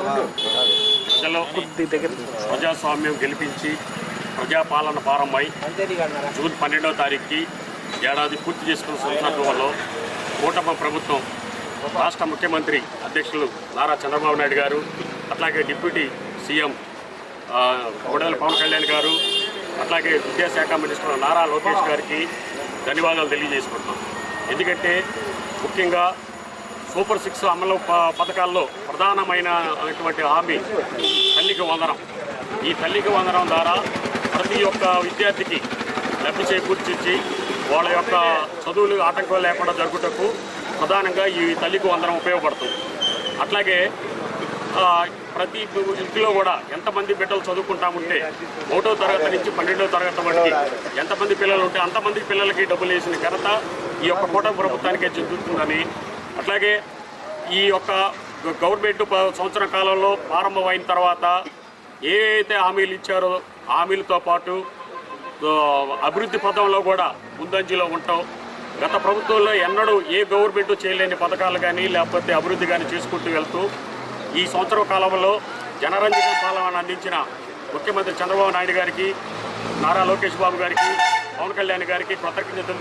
ప్రజలు ప్రజాస్వామ్యం గెలిపించి ప్రజాపాలన ప్రారంభమై జూన్ 12వ తారీఖుకి ఏడాది పూర్తి చేసుకున్న సందర్భంలో కూటమి ప్రభుత్వం రాష్ట్ర ముఖ్యమంత్రి అధ్యక్షులు నారా చంద్రబాబు నాయుడు గారు, అట్లాగే డిప్యూటీ సీఎం కొడాలి పవన్ కళ్యాణ్ గారు, అట్లాగే విద్యాశాఖ మినిస్టర్ నారా లోకేష్ గారికి ధన్యవాదాలు తెలియజేసుకుంటున్నాం. ఎందుకంటే ముఖ్యంగా సూపర్ 6 అమలు పథకాల్లో ప్రధానమైనటువంటి హామీ తల్లికి వందనం. ఈ తల్లికి వందనం ద్వారా ప్రతి ఒక్క విద్యార్థికి లబ్ధి చేకూర్చి వాళ్ళ యొక్క చదువులు ఆటంకం లేకుండా జరుగుటకు ప్రధానంగా ఈ తల్లికి వందనం ఉపయోగపడుతుంది. అట్లాగే ప్రతి ఇంట్లో కూడా ఎంతమంది బిడ్డలు చదువుకుంటా ఉంటే 1వ తరగతి నుంచి 12వ తరగతి వరకు ఎంతమంది పిల్లలు ఉంటే అంతమంది పిల్లలకి డబ్బులు వేసిన ఘనత ఈ యొక్క కూటమి ప్రభుత్వానికే చెందుతుందని, అట్లాగే ఈ యొక్క గవర్నమెంట్ సంవత్సర కాలంలో ప్రారంభమైన తర్వాత ఏవైతే హామీలు ఇచ్చారో హామీలతో పాటు అభివృద్ధి పథంలో కూడా ముందంజలో ఉంటాం. గత ప్రభుత్వంలో ఎన్నడూ ఏ గవర్నమెంట్ చేయలేని పథకాలు కానీ లేకపోతే అభివృద్ధి కానీ చేసుకుంటూ వెళ్తూ ఈ సంవత్సర కాలంలో జనరంజక పాలన అందించిన ముఖ్యమంత్రి చంద్రబాబు నాయుడు గారికి, నారా లోకేష్ బాబు గారికి, పవన్ కళ్యాణ్ గారికి కృతజ్ఞతలు